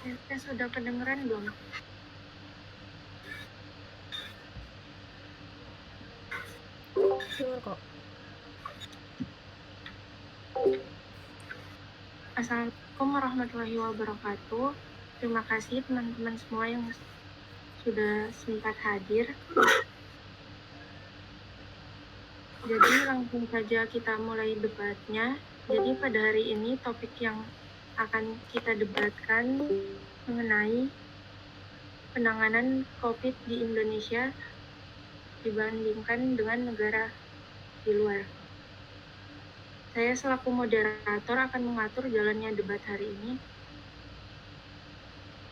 Sudah kedengeran belum? Dengar kok. Assalamualaikum warahmatullahi wabarakatuh. Terima kasih teman-teman semua yang sudah sempat hadir. Jadi langsung saja kita mulai debatnya. Jadi pada hari ini topik yang akan kita debatkan mengenai penanganan COVID di Indonesia dibandingkan dengan negara di luar. Saya selaku moderator akan mengatur jalannya debat hari ini.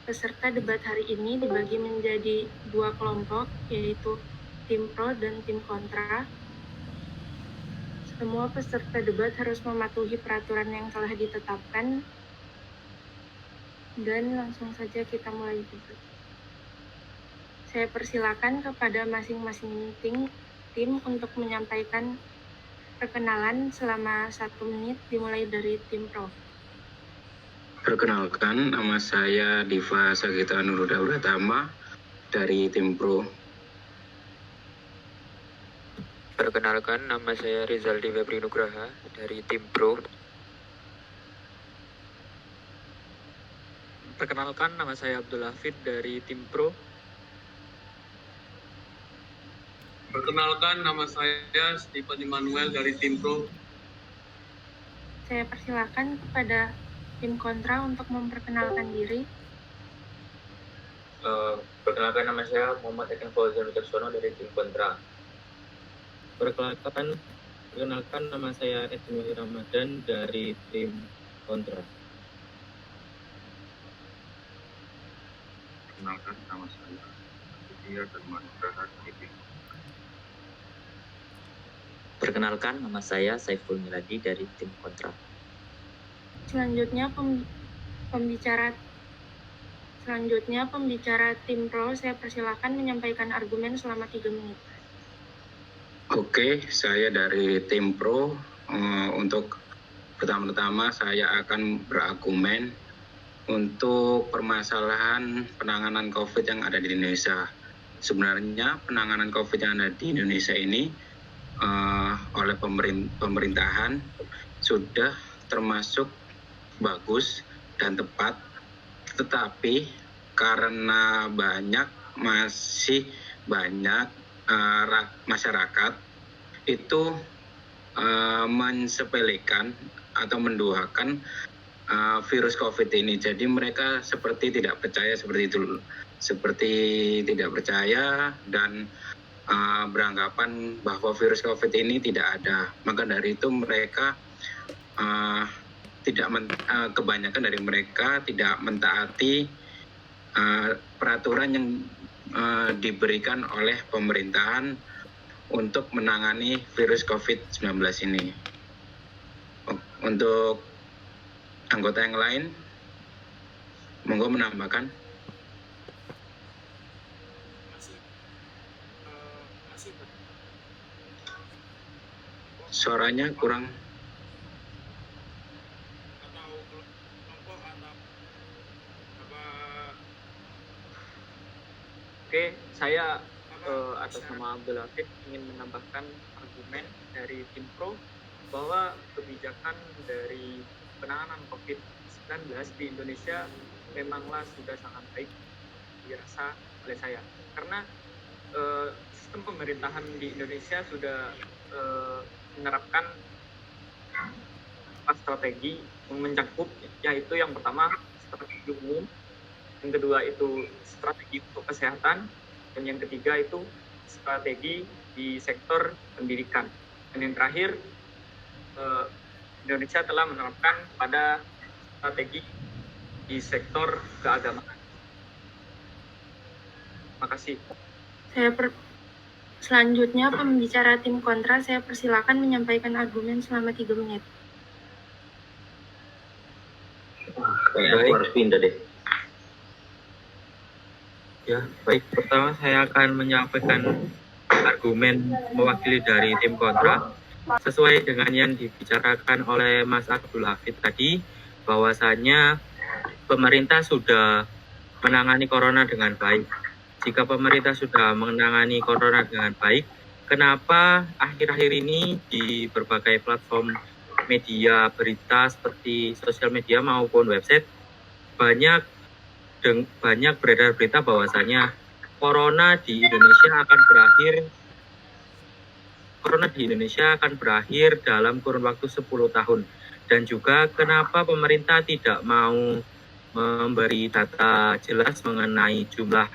Peserta debat hari ini dibagi menjadi dua kelompok, yaitu tim pro dan tim kontra. Semua peserta debat harus mematuhi peraturan yang telah ditetapkan. Dan langsung saja kita mulai debat. Saya persilakan kepada masing-masing tim untuk menyampaikan perkenalan selama 1 menit, dimulai dari tim pro. Perkenalkan, nama saya Diva Sagita Nuruda Pratama dari tim pro. Perkenalkan, nama saya Rizaldi Febri Nugraha dari tim pro. Perkenalkan, nama saya Abdul Hafid dari tim pro. Perkenalkan, nama saya Stephen Immanuel dari tim pro. Saya persilakan kepada tim kontra untuk memperkenalkan diri. Perkenalkan, nama saya Muhammad Eken Fauzan Wicaksono dari tim kontra. Perkenalkan, nama saya Edwin Ramadan dari tim kontra. Perkenalkan, nama saya Aditya Dharmanugraha dari tim pro. Perkenalkan, nama saya Saiful Miladi dari tim kontra. Selanjutnya pembicara tim pro, saya persilakan menyampaikan argumen selama 3 menit. Oke, saya dari tim pro. Untuk pertama-tama saya akan berargumen untuk permasalahan penanganan COVID yang ada di Indonesia. Sebenarnya penanganan COVID yang ada di Indonesia ini oleh pemerintahan sudah termasuk bagus dan tepat, tetapi karena masih banyak masyarakat itu mensepelekan atau menduakan virus COVID ini. Jadi mereka seperti tidak percaya dan beranggapan bahwa virus COVID ini tidak ada. Maka dari itu mereka kebanyakan dari mereka tidak mentaati peraturan yang diberikan oleh pemerintahan untuk menangani virus COVID-19 ini. Untuk anggota yang lain, monggo menambahkan. Suaranya kurang. Oke, saya atas nama Abdul Hafid ingin menambahkan argumen dari tim pro bahwa kebijakan dari penanganan COVID-19 di Indonesia memanglah sudah sangat baik dirasa oleh saya. Karena sistem pemerintahan di Indonesia sudah menerapkan strategi mencakup, yaitu yang pertama strategi umum, yang kedua itu strategi untuk kesehatan, dan yang ketiga itu strategi di sektor pendidikan. Dan yang terakhir, Indonesia telah menerapkan pada strategi di sektor keagamaan. Terima kasih. Selanjutnya pembicara tim kontra, saya persilakan menyampaikan argumen selama 3 menit. Aku harus pindah deh. Ya, baik. Pertama saya akan menyampaikan argumen mewakili dari tim kontra sesuai dengan yang dibicarakan oleh Mas Abdul Hafid tadi, bahwasanya pemerintah sudah menangani corona dengan baik. Jika pemerintah sudah menangani corona dengan baik, kenapa akhir-akhir ini di berbagai platform media berita seperti sosial media maupun website banyak beredar berita bahwasanya corona di Indonesia akan berakhir dalam kurun waktu 10 tahun. Dan juga kenapa pemerintah tidak mau memberi data jelas mengenai jumlah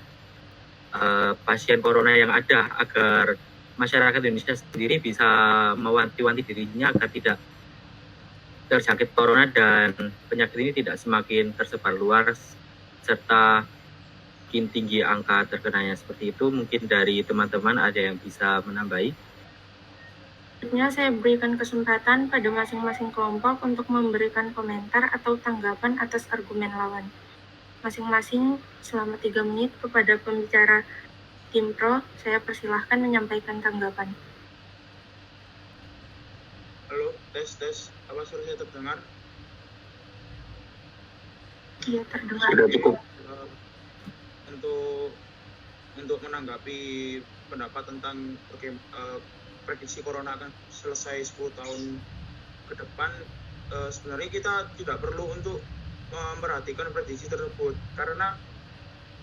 pasien corona yang ada agar masyarakat Indonesia sendiri bisa mewanti-wanti dirinya agar tidak terjangkit corona dan penyakit ini tidak semakin tersebar luas serta makin tinggi angka terkenanya. Seperti itu, mungkin dari teman-teman ada yang bisa menambahi. Selanjutnya saya berikan kesempatan pada masing-masing kelompok untuk memberikan komentar atau tanggapan atas argumen lawan. Masing-masing selama 3 menit. Kepada pembicara tim pro, saya persilahkan menyampaikan tanggapan. Halo, tes. Apa suara saya terdengar? Iya, terdengar. Sudah cukup. Untuk menanggapi pendapat tentang prediksi corona akan selesai 10 tahun ke depan, sebenarnya kita tidak perlu untuk memperhatikan prediksi tersebut karena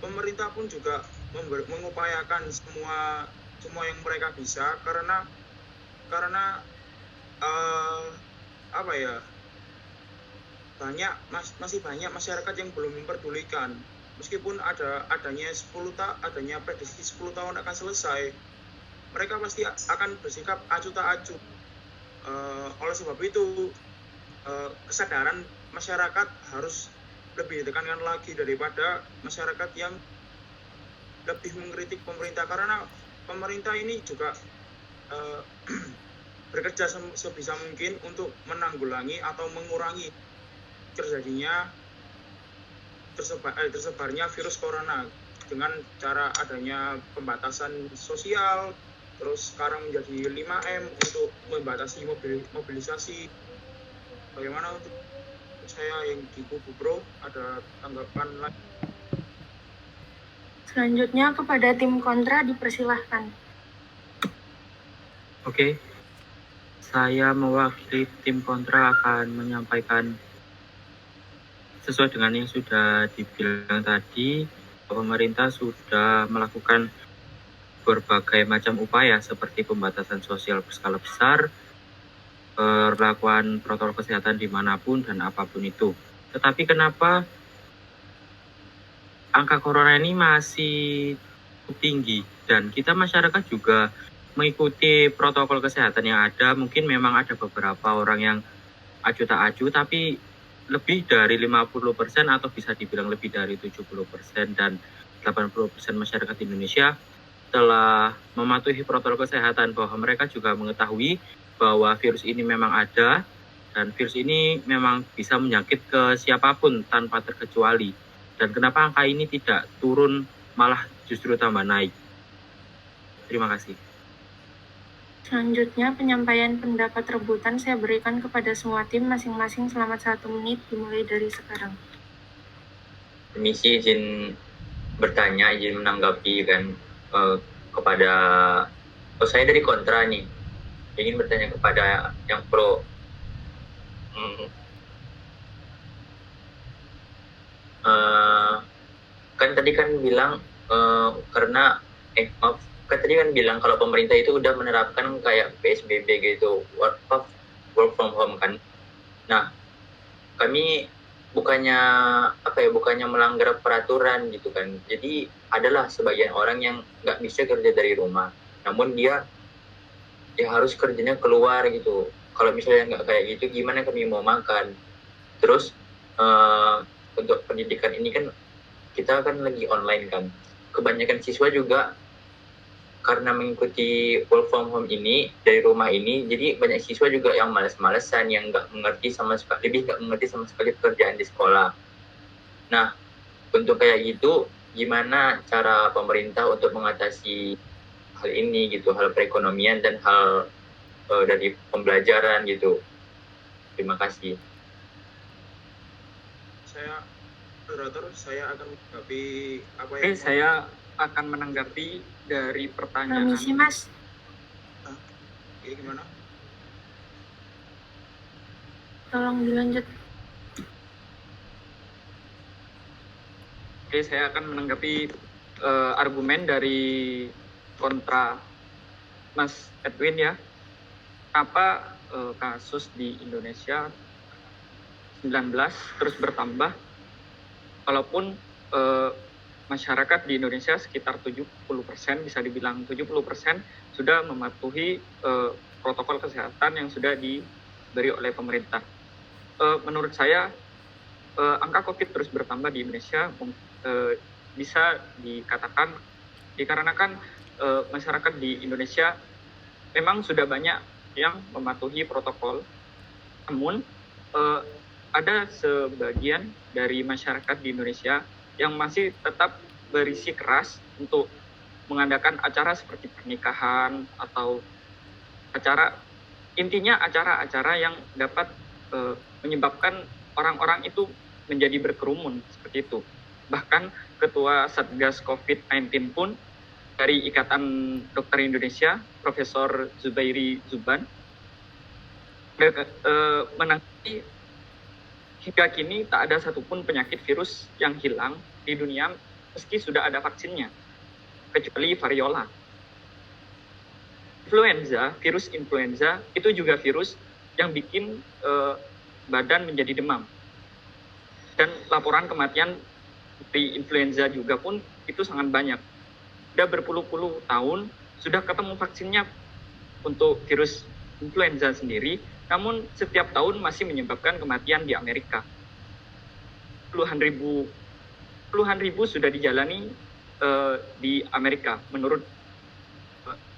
pemerintah pun juga mengupayakan semua yang mereka bisa karena masih banyak masyarakat yang belum memperdulikan. Meskipun adanya prediksi 10 tahun akan selesai, mereka pasti akan bersikap acuh tak acuh. Oleh sebab itu, kesadaran masyarakat harus lebih ditekankan lagi daripada masyarakat yang lebih mengkritik pemerintah, karena pemerintah ini juga bekerja sebisa mungkin untuk menanggulangi atau mengurangi terjadinya tersebarnya virus corona dengan cara adanya pembatasan sosial. Terus sekarang menjadi 5M untuk membatasi mobilisasi. Bagaimana untuk saya yang di kubu pro, ada tanggapan lagi? Selanjutnya kepada tim kontra dipersilahkan. Oke, saya mewakili tim kontra akan menyampaikan sesuai dengan yang sudah dibilang tadi. Pemerintah sudah melakukan berbagai macam upaya seperti pembatasan sosial berskala besar, perlakuan protokol kesehatan dimanapun dan apapun itu. Tetapi kenapa angka corona ini masih tinggi dan kita masyarakat juga mengikuti protokol kesehatan yang ada? Mungkin memang ada beberapa orang yang acuh tak acuh, tapi lebih dari 50% atau bisa dibilang lebih dari 70% dan 80% masyarakat Indonesia telah mematuhi protokol kesehatan, bahwa mereka juga mengetahui bahwa virus ini memang ada dan virus ini memang bisa menyakit ke siapapun tanpa terkecuali. Dan kenapa angka ini tidak turun, malah justru tambah naik? Terima kasih. Selanjutnya penyampaian pendapat rebutan saya berikan kepada semua tim masing-masing selama 1 menit dimulai dari sekarang. Permisi, izin bertanya, izin menanggapi kan kepada saya dari kontra nih, ingin bertanya kepada yang pro. Kan tadi kan bilang kan tadi kan bilang kalau pemerintah itu udah menerapkan kayak PSBB gitu, work from home kan. Nah, kami bukannya melanggar peraturan gitu kan. Jadi adalah sebagian orang yang nggak bisa kerja dari rumah, namun dia harus kerjanya keluar gitu. Kalau misalnya nggak kayak gitu, gimana kami mau makan? Terus untuk pendidikan ini kan kita kan lagi online kan. Kebanyakan siswa juga karena mengikuti work from home ini dari rumah ini, jadi banyak siswa juga yang malas-malesan, yang nggak mengerti sama sekali pekerjaan di sekolah. Nah, untuk kayak gitu, gimana cara pemerintah untuk mengatasi hal ini gitu, hal perekonomian dan hal dari pembelajaran gitu? Terima kasih. Saya moderator, saya akan menanggapi apa Oke, yang saya akan menanggapi dari pertanyaan. Permisi Mas, Oke, gimana? tolong dilanjut. Oke, saya akan menanggapi argumen dari kontra Mas Edwin ya. Apa kasus di Indonesia 19 terus bertambah walaupun masyarakat di Indonesia sekitar 70%, bisa dibilang 70% sudah mematuhi protokol kesehatan yang sudah diberi oleh pemerintah. Menurut saya angka COVID terus bertambah di Indonesia bisa dikatakan dikarenakan masyarakat di Indonesia memang sudah banyak yang mematuhi protokol, namun ada sebagian dari masyarakat di Indonesia yang masih tetap berisi keras untuk mengadakan acara seperti pernikahan atau intinya acara-acara yang dapat menyebabkan orang-orang itu menjadi berkerumun seperti itu. Bahkan Ketua Satgas COVID-19 pun dari Ikatan Dokter Indonesia, Profesor Zubairi Zuban, menanggapi hingga kini tak ada satupun penyakit virus yang hilang di dunia meski sudah ada vaksinnya, kecuali variola. Virus influenza itu juga virus yang bikin badan menjadi demam. Dan laporan kematian di influenza juga pun itu sangat banyak. Sudah berpuluh-puluh tahun sudah ketemu vaksinnya untuk virus influenza sendiri, namun setiap tahun masih menyebabkan kematian di Amerika. Puluhan ribu sudah dijalani di Amerika menurut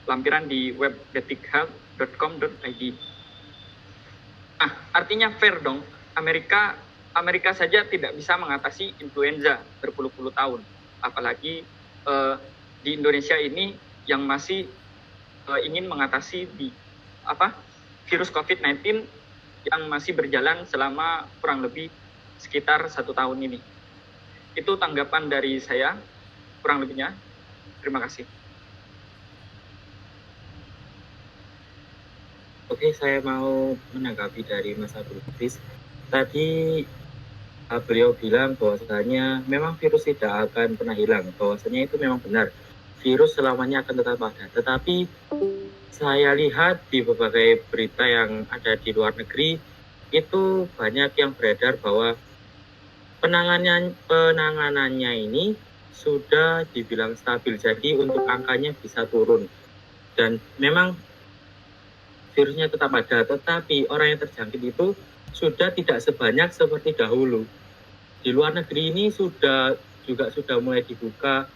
lampiran di web detikhealth.com.id. Nah, artinya fair dong, Amerika saja tidak bisa mengatasi influenza berpuluh-puluh tahun, apalagi di Indonesia ini yang masih ingin mengatasi virus COVID-19 yang masih berjalan selama kurang lebih sekitar 1 tahun ini. Itu tanggapan dari saya kurang lebihnya. Terima kasih. Oke, saya mau menanggapi dari Mas Abdul Hafiz. Tadi beliau bilang bahwasanya memang virus tidak akan pernah hilang, bahwasanya itu memang benar. Virus selamanya akan tetap ada. Tetapi saya lihat di berbagai berita yang ada di luar negeri, itu banyak yang beredar bahwa penanganannya ini sudah dibilang stabil. Jadi untuk angkanya bisa turun. Dan memang virusnya tetap ada, tetapi orang yang terjangkit itu sudah tidak sebanyak seperti dahulu. Di luar negeri ini sudah mulai dibuka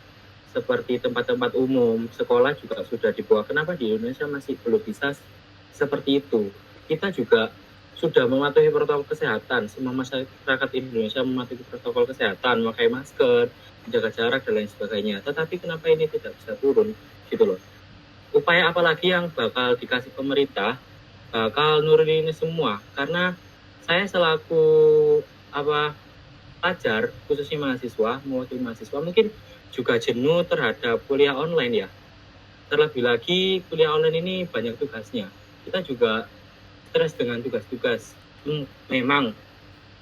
seperti tempat-tempat umum, sekolah juga sudah dibuka. Kenapa di Indonesia masih belum bisa seperti itu? Kita juga sudah mematuhi protokol kesehatan. Semua masyarakat Indonesia mematuhi protokol kesehatan, memakai masker, menjaga jarak dan lain sebagainya. Tetapi kenapa ini tidak bisa turun? Gitu loh. Upaya apa lagi yang bakal dikasih pemerintah bakal nurunin ini semua? Karena saya selaku pelajar, khususnya mahasiswa, mewakili mahasiswa, mungkin juga jenuh terhadap kuliah online ya. Terlebih lagi kuliah online ini banyak tugasnya. Kita juga stres dengan tugas-tugas. Memang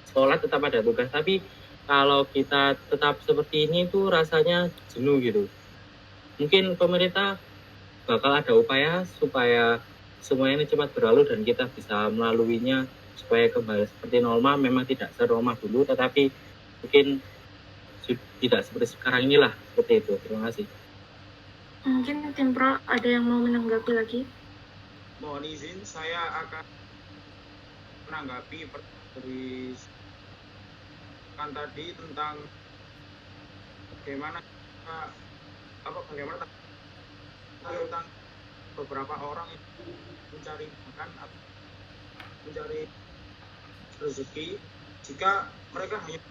sekolah tetap ada tugas, tapi kalau kita tetap seperti ini tuh rasanya jenuh gitu. Mungkin pemerintah bakal ada upaya supaya semua ini cepat berlalu dan kita bisa melaluinya supaya kembali seperti normal. Memang tidak senormal dulu, tetapi mungkin tidak seperti sekarang inilah, seperti itu. Terima kasih. Mungkin tim pro ada yang mau menanggapi lagi? Mohon izin, saya akan menanggapi dari kan tadi tentang bagaimana tentang beberapa orang itu mencari makan atau mencari rezeki jika mereka hanya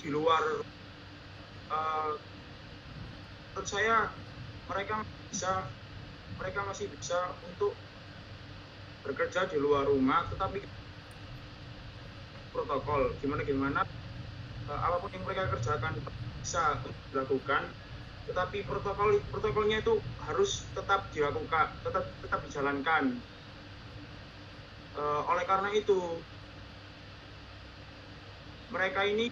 di luar. Menurut saya mereka masih bisa untuk bekerja di luar rumah, tetapi protokol, gimana apapun yang mereka kerjakan bisa dilakukan, tetapi protokolnya itu harus tetap dilakukan, tetap dijalankan. Oleh karena itu mereka ini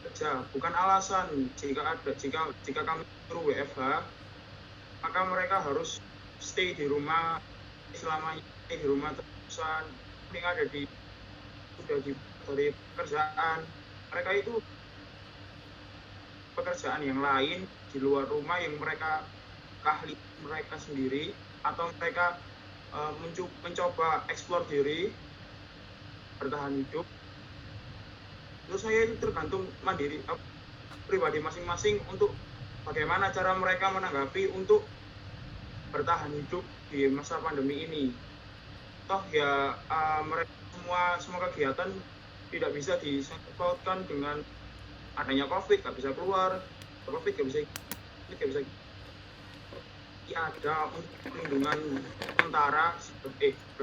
kerja bukan alasan. Jika kami suruh WFH, maka mereka harus stay di rumah selamanya, stay di rumah terusan. Ini ada dari pekerjaan mereka, itu pekerjaan yang lain di luar rumah yang mereka keahlian mereka sendiri, atau mereka mencoba eksplor diri bertahan hidup. Terus saya itu tergantung mandiri pribadi masing-masing untuk bagaimana cara mereka menanggapi untuk bertahan hidup di masa pandemi ini. Toh ya mereka semua kegiatan tidak bisa disangkut-pautkan dengan adanya COVID, nggak bisa keluar, COVID nggak bisa ada perlindungan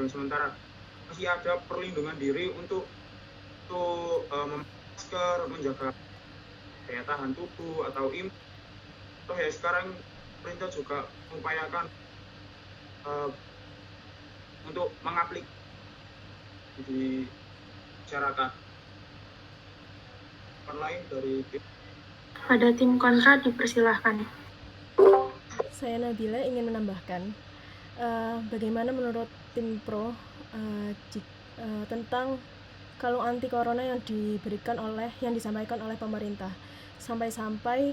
sementara masih ada perlindungan diri untuk masker, menjaga daya tahan tubuh atau toh ya sekarang pemerintah juga mengupayakan untuk mengaplikasi di masyarakat. Lain dari Pada tim kontra dipersilahkan. Saya Nabila ingin menambahkan bagaimana menurut tim pro tentang kalung anti corona yang disampaikan oleh pemerintah, sampai-sampai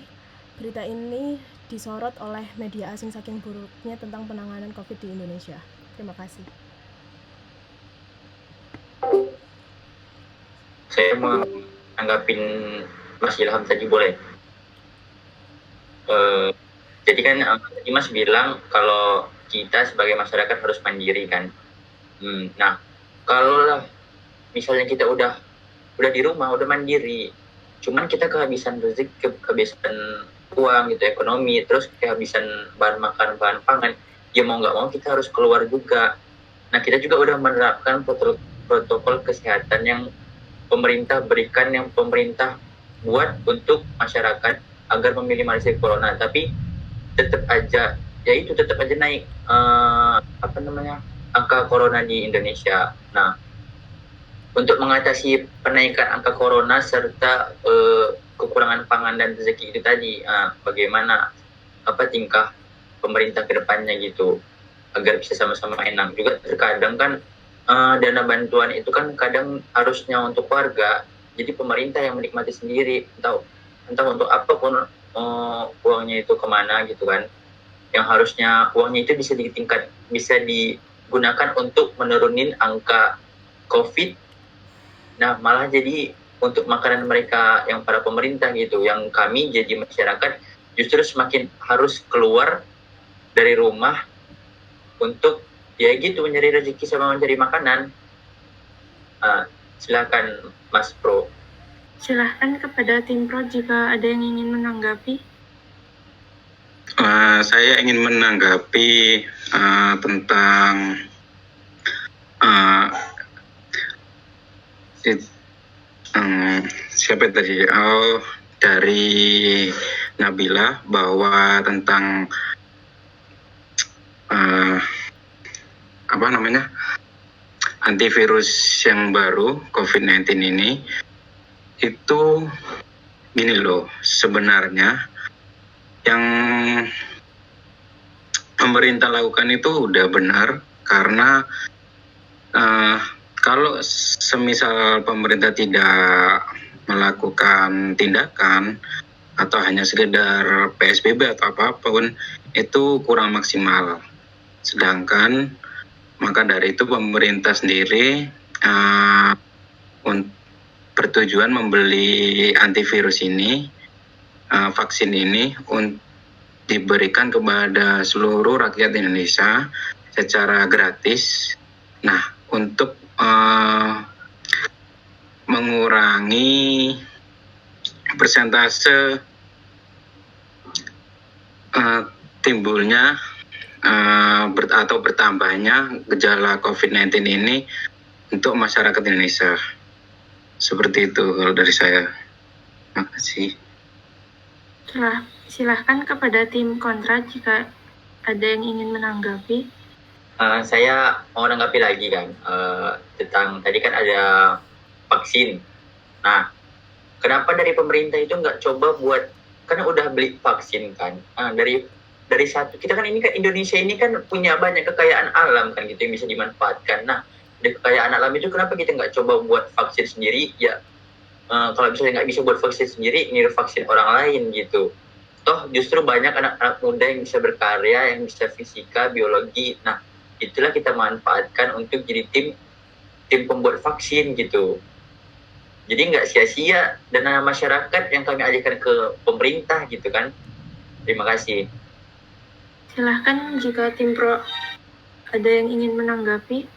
berita ini disorot oleh media asing saking buruknya tentang penanganan COVID di Indonesia. Terima kasih. Saya menanggapin Mas Ilham tadi, boleh? Jadi kan tadi Mas bilang kalau kita sebagai masyarakat harus mandiri kan. Nah, kalau lah misalnya kita udah di rumah, udah mandiri, cuman kita kehabisan rezeki, kehabisan uang gitu, ekonomi, terus kehabisan bahan makan, bahan pangan, ya mau nggak mau kita harus keluar juga. Nah, kita juga udah menerapkan protokol kesehatan yang pemerintah berikan, yang pemerintah buat untuk masyarakat agar meminimalisir corona, tapi tetap aja naik angka corona di Indonesia. Nah, untuk mengatasi penaikan angka corona serta kekurangan pangan dan rezeki itu tadi, bagaimana tingkah pemerintah ke depannya gitu agar bisa sama-sama enak. Juga terkadang kan dana bantuan itu kan kadang harusnya untuk warga, jadi pemerintah yang menikmati sendiri, entah untuk apapun uangnya itu kemana gitu kan, yang harusnya uangnya itu bisa digunakan untuk menurunin angka COVID. Nah, malah jadi untuk makanan mereka yang para pemerintah gitu, yang kami jadi masyarakat justru semakin harus keluar dari rumah untuk ya gitu mencari rezeki sama mencari makanan. Silakan Mas Pro. Silahkan kepada tim pro jika ada yang ingin menanggapi. Saya ingin menanggapi tentang siapa tadi? Dari Nabila, bahwa tentang antivirus yang baru COVID-19 ini, itu gini loh, sebenarnya yang pemerintah lakukan itu udah benar, karena kalau semisal pemerintah tidak melakukan tindakan atau hanya sekedar PSBB atau apapun, itu kurang maksimal. Sedangkan maka dari itu pemerintah sendiri bertujuan membeli antivirus ini, vaksin ini diberikan kepada seluruh rakyat Indonesia secara gratis. Nah, untuk mengurangi persentase timbulnya atau bertambahnya gejala COVID-19 ini, untuk masyarakat Indonesia. Seperti itu kalau dari saya. Makasih. Silahkan kepada tim kontra jika ada yang ingin menanggapi. Saya mau menanggapi lagi kan tentang tadi kan ada vaksin. Nah, kenapa dari pemerintah itu nggak coba buat, karena udah beli vaksin kan, dari satu, kita kan ini kan Indonesia ini kan punya banyak kekayaan alam kan gitu yang bisa dimanfaatkan. Nah, dari kekayaan alam itu kenapa kita nggak coba buat vaksin sendiri ya? Kalau misalnya nggak bisa buat vaksin sendiri, niru vaksin orang lain gitu. Toh justru banyak anak-anak muda yang bisa berkarya, yang bisa fisika, biologi. Nah, itulah kita manfaatkan untuk jadi tim pembuat vaksin gitu. Jadi nggak sia-sia dana masyarakat yang kami alihkan ke pemerintah gitu kan. Terima kasih. Silahkan jika tim pro ada yang ingin menanggapi.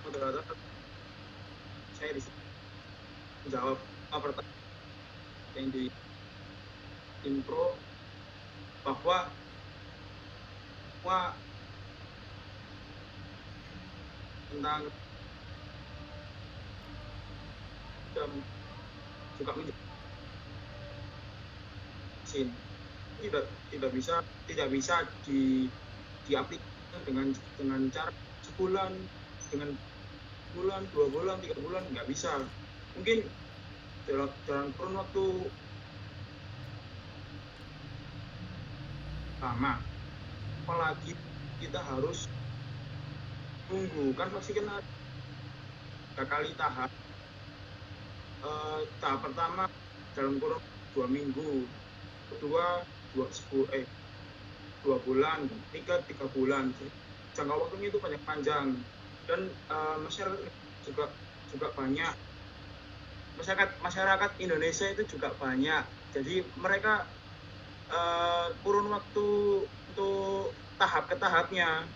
Moderator, saya jawab pertanyaan yang di intro bahwa tentang dan juga vaksin tidak bisa diaplikasikan dengan cara sebulan, dengan bulan, 2 bulan, 3 bulan, nggak bisa. Mungkin dalam kurun waktu lama, apalagi kita harus tunggu kan vaksin kan ada kali tahap. Tahap pertama dalam kurun 2 minggu, kedua 2 bulan, 3 bulan. Jangka waktunya itu panjang dan masyarakat juga banyak, masyarakat Indonesia itu juga banyak, jadi mereka kurun waktu untuk tahap ke tahapnya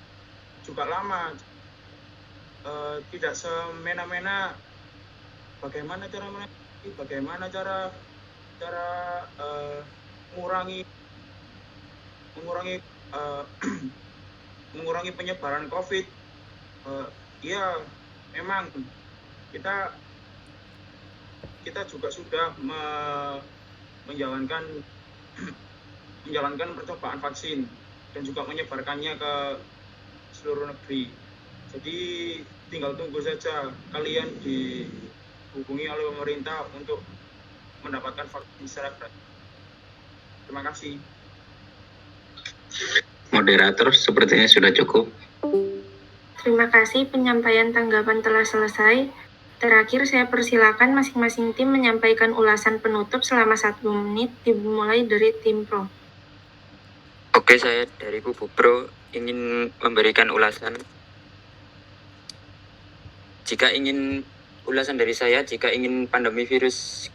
juga lama. Tidak semena-mena bagaimana cara mengurangi penyebaran COVID. Ya memang kita juga sudah menjalankan percobaan vaksin dan juga menyebarkannya ke seluruh negeri. Jadi tinggal tunggu saja kalian dihubungi oleh pemerintah untuk mendapatkan vaksin secara gratis. Terima kasih. Moderator, sepertinya sudah cukup. Terima kasih, penyampaian tanggapan telah selesai. Terakhir, saya persilakan masing-masing tim menyampaikan ulasan penutup selama 1 menit, dimulai dari tim pro. Oke, saya dari Kubu Pro ingin memberikan ulasan. Jika ingin pandemi virus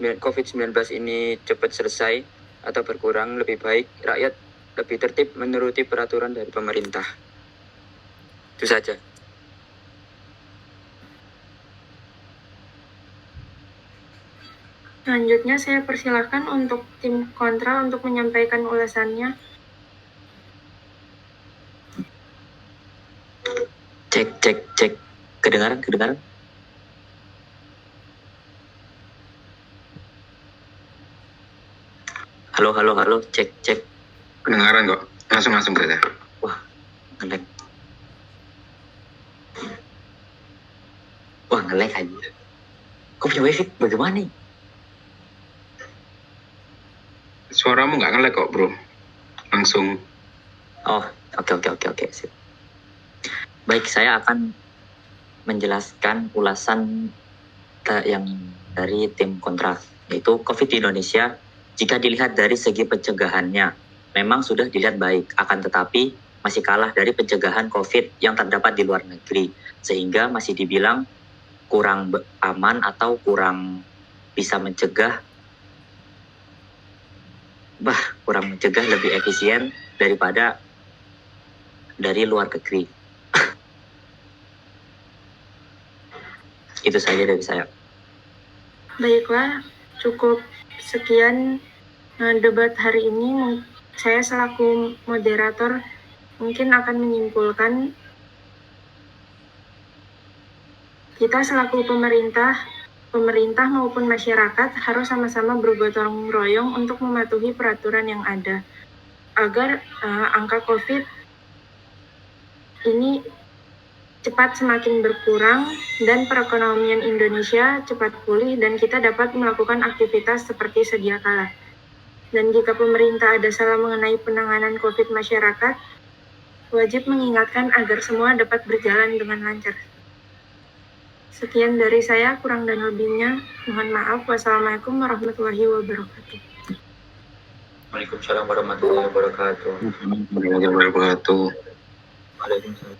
COVID-19 ini cepat selesai atau berkurang, lebih baik rakyat lebih tertib menuruti peraturan dari pemerintah. Itu saja. Selanjutnya saya persilahkan untuk tim kontra untuk menyampaikan ulasannya. Cek. Kedengaran? Halo, cek. Kedengaran kok, langsung saja. Wah, nge-lag aja. Kok punya wifi bagaimana nih? Suaramu nggak nge-lag kok, bro. Langsung. Oh, oke. Sip. Baik, saya akan menjelaskan ulasan yang dari tim kontra, yaitu COVID di Indonesia. Jika dilihat dari segi pencegahannya, memang sudah dilihat baik, akan tetapi masih kalah dari pencegahan COVID yang terdapat di luar negeri, sehingga masih dibilang kurang aman atau kurang bisa mencegah, lebih efisien daripada dari luar negeri. Itu saja dari saya. Baiklah, cukup sekian debat hari ini. Saya selaku moderator mungkin akan menyimpulkan, kita selaku pemerintah maupun masyarakat harus sama-sama bergotong royong untuk mematuhi peraturan yang ada agar angka COVID ini cepat semakin berkurang dan perekonomian Indonesia cepat pulih dan kita dapat melakukan aktivitas seperti sedia kala. Dan jika pemerintah ada salah mengenai penanganan COVID masyarakat, wajib mengingatkan agar semua dapat berjalan dengan lancar. Sekian dari saya, kurang dan lebihnya mohon maaf. Wassalamualaikum warahmatullahi wabarakatuh. Waalaikumsalam warahmatullahi wabarakatuh. Warahmatullahi wabarakatuh. Waalaikumsalam.